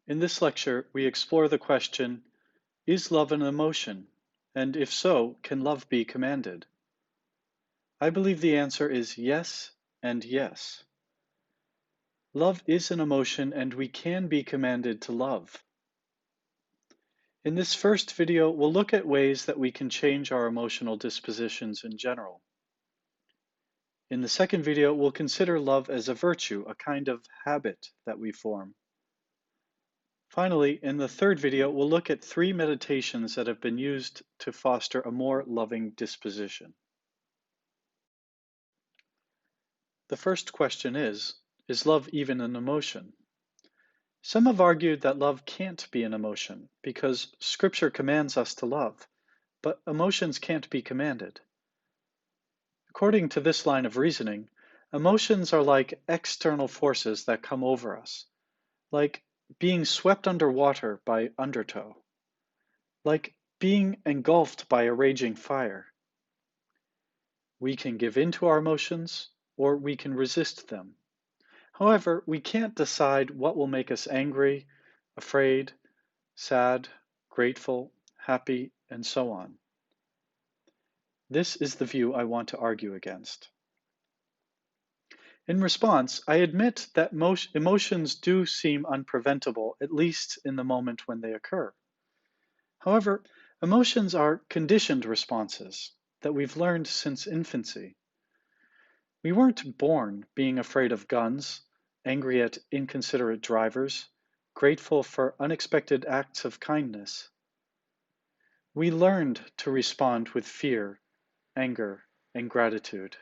In this lecture, we explore the question, is love an emotion? And if so, can love be commanded? I believe the answer is yes and yes. Love is an emotion and we can be commanded to love. In this first video, we'll look at ways that we can change our emotional dispositions in general. In the second video, we'll consider love as a virtue, a kind of habit that we form. Finally, in the third video, we'll look at 3 meditations that have been used to foster a more loving disposition. The first question is love even an emotion? Some have argued that love can't be an emotion because Scripture commands us to love, but emotions can't be commanded. According to this line of reasoning, emotions are like external forces that come over us, like being swept under water by undertow, like being engulfed by a raging fire. We can give in to our emotions, or we can resist them. However, we can't decide what will make us angry, afraid, sad, grateful, happy, and so on. This is the view I want to argue against. In response, I admit that emotions do seem unpreventable, at least in the moment when they occur. However, emotions are conditioned responses that we've learned since infancy. We weren't born being afraid of guns, angry at inconsiderate drivers, grateful for unexpected acts of kindness. We learned to respond with fear, anger, and gratitude.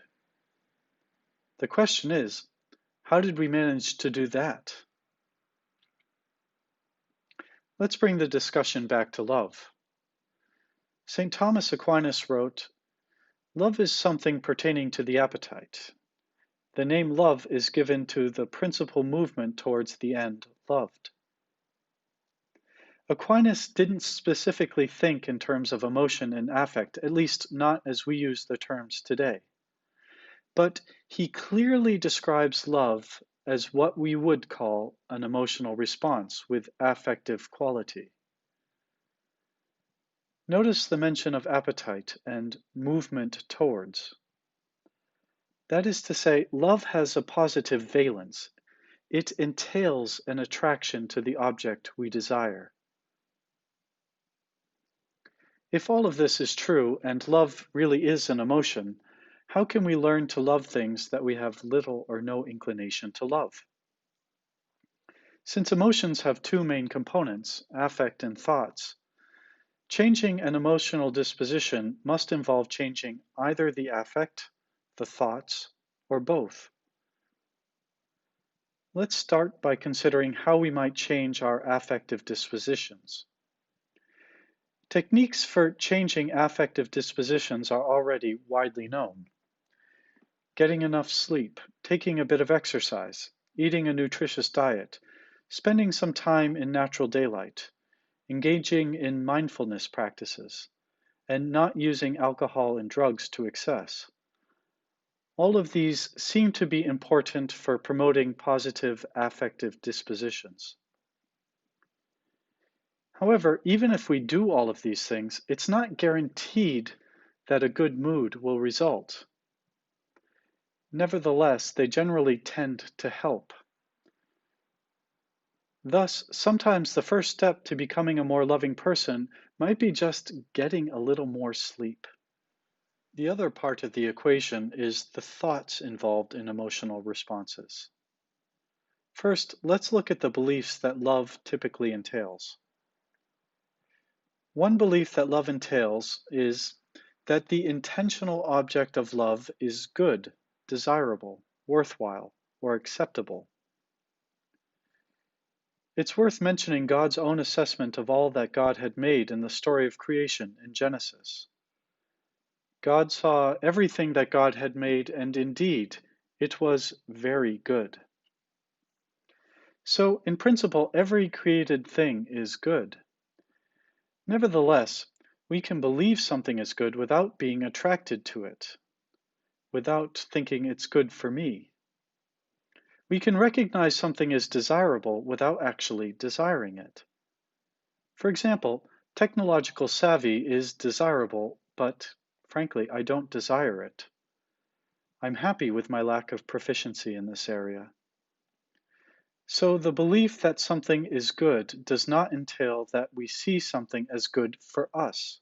The question is, how did we manage to do that? Let's bring the discussion back to love. St. Thomas Aquinas wrote, "Love is something pertaining to the appetite. The name love is given to the principal movement towards the end loved." Aquinas didn't specifically think in terms of emotion and affect, at least not as we use the terms today. But he clearly describes love as what we would call an emotional response with affective quality. Notice the mention of appetite and movement towards. That is to say, love has a positive valence. It entails an attraction to the object we desire. If all of this is true, and love really is an emotion, how can we learn to love things that we have little or no inclination to love? Since emotions have 2 main components, affect and thoughts, changing an emotional disposition must involve changing either the affect, the thoughts, or both. Let's start by considering how we might change our affective dispositions. Techniques for changing affective dispositions are already widely known. Getting enough sleep, taking a bit of exercise, eating a nutritious diet, spending some time in natural daylight, engaging in mindfulness practices, and not using alcohol and drugs to excess. All of these seem to be important for promoting positive affective dispositions. However, even if we do all of these things, it's not guaranteed that a good mood will result. Nevertheless, they generally tend to help. Thus, sometimes the first step to becoming a more loving person might be just getting a little more sleep. The other part of the equation is the thoughts involved in emotional responses. First, let's look at the beliefs that love typically entails. One belief that love entails is that the intentional object of love is good, desirable, worthwhile, or acceptable. It's worth mentioning God's own assessment of all that God had made in the story of creation in Genesis. God saw everything that God had made, and indeed, it was very good. So, in principle, every created thing is good. Nevertheless, we can believe something is good without being attracted to it, without thinking it's good for me. We can recognize something as desirable without actually desiring it. For example, technological savvy is desirable, but frankly, I don't desire it. I'm happy with my lack of proficiency in this area. So the belief that something is good does not entail that we see something as good for us.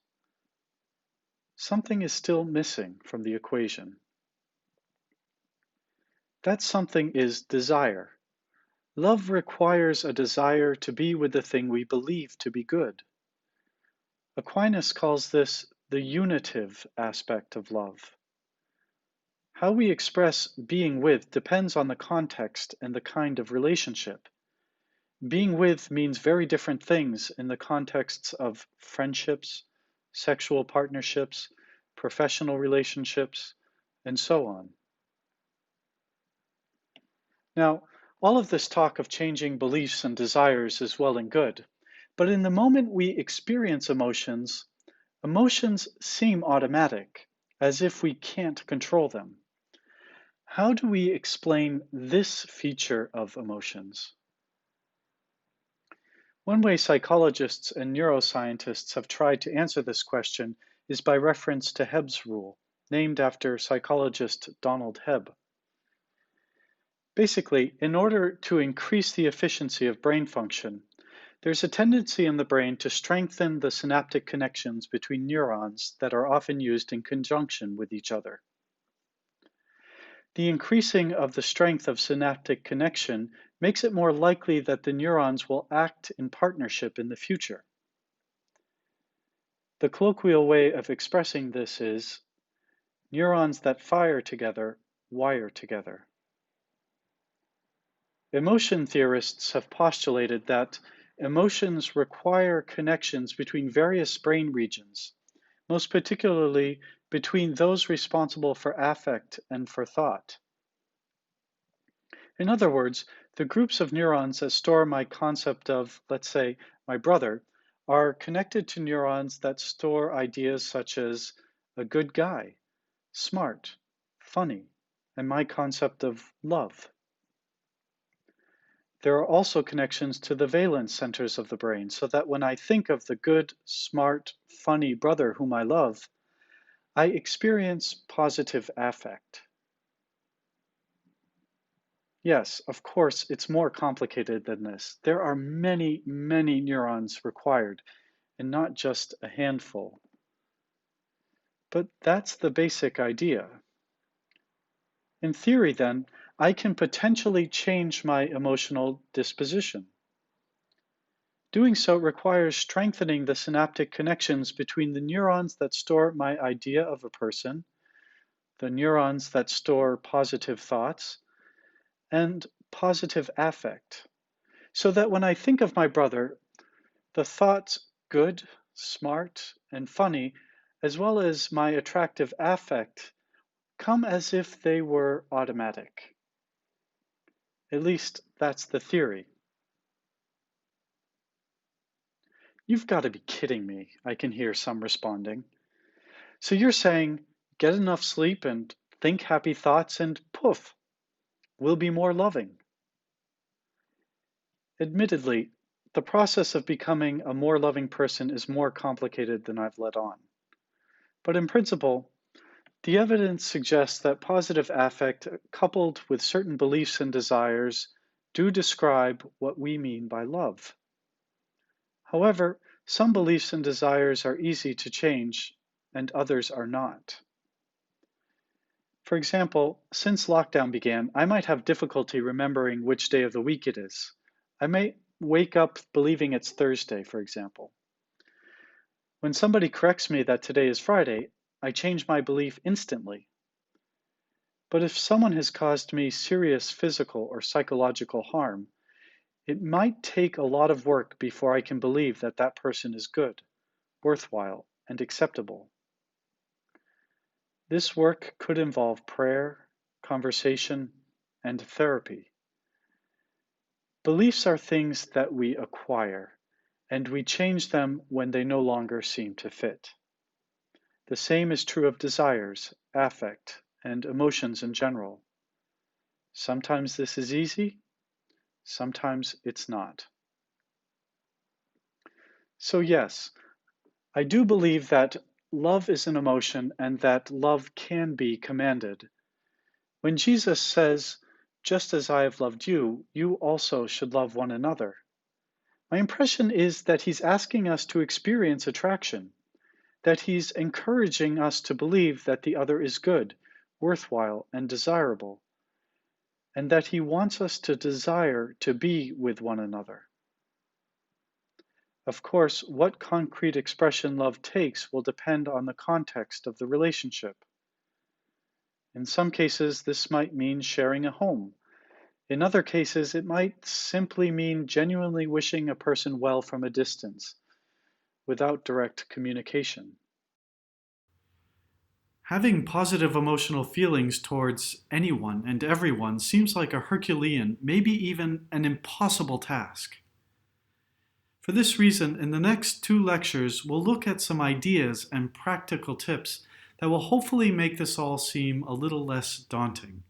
Something is still missing from the equation. That something is desire. Love requires a desire to be with the thing we believe to be good. Aquinas calls this the unitive aspect of love. How we express being with depends on the context and the kind of relationship. Being with means very different things in the contexts of friendships, sexual partnerships, professional relationships, and so on. Now, all of this talk of changing beliefs and desires is well and good, but in the moment we experience emotions, emotions seem automatic, as if we can't control them. How do we explain this feature of emotions? One way psychologists and neuroscientists have tried to answer this question is by reference to Hebb's rule, named after psychologist Donald Hebb. Basically, in order to increase the efficiency of brain function, there's a tendency in the brain to strengthen the synaptic connections between neurons that are often used in conjunction with each other. The increasing of the strength of synaptic connection makes it more likely that the neurons will act in partnership in the future. The colloquial way of expressing this is, neurons that fire together wire together. Emotion theorists have postulated that emotions require connections between various brain regions, most particularly between those responsible for affect and for thought. In other words, the groups of neurons that store my concept of, let's say, my brother, are connected to neurons that store ideas such as a good guy, smart, funny, and my concept of love. There are also connections to the valence centers of the brain, so that when I think of the good, smart, funny brother whom I love, I experience positive affect. Yes, of course, it's more complicated than this. There are many, many neurons required, and not just a handful. But that's the basic idea. In theory, then, I can potentially change my emotional disposition. Doing so requires strengthening the synaptic connections between the neurons that store my idea of a person, the neurons that store positive thoughts, and positive affect, so that when I think of my brother, the thoughts good, smart, and funny, as well as my attractive affect, come as if they were automatic. At least that's the theory. You've got to be kidding me, I can hear some responding. So you're saying, get enough sleep and think happy thoughts and poof, we'll be more loving. Admittedly, the process of becoming a more loving person is more complicated than I've let on. But in principle, the evidence suggests that positive affect coupled with certain beliefs and desires do describe what we mean by love. However, some beliefs and desires are easy to change and others are not. For example, since lockdown began, I might have difficulty remembering which day of the week it is. I may wake up believing it's Thursday, for example. When somebody corrects me that today is Friday, I change my belief instantly. But if someone has caused me serious physical or psychological harm, it might take a lot of work before I can believe that that person is good, worthwhile, and acceptable. This work could involve prayer, conversation, and therapy. Beliefs are things that we acquire, and we change them when they no longer seem to fit. The same is true of desires, affect, and emotions in general. Sometimes this is easy, sometimes it's not. So yes, I do believe that love is an emotion and that love can be commanded. When Jesus says, "Just as I have loved you, you also should love one another," my impression is that he's asking us to experience attraction, that he's encouraging us to believe that the other is good, worthwhile, and desirable, and that he wants us to desire to be with one another. Of course, what concrete expression love takes will depend on the context of the relationship. In some cases, this might mean sharing a home. In other cases, it might simply mean genuinely wishing a person well from a distance, without direct communication. Having positive emotional feelings towards anyone and everyone seems like a Herculean, maybe even an impossible task. For this reason, in the next 2 lectures, we'll look at some ideas and practical tips that will hopefully make this all seem a little less daunting.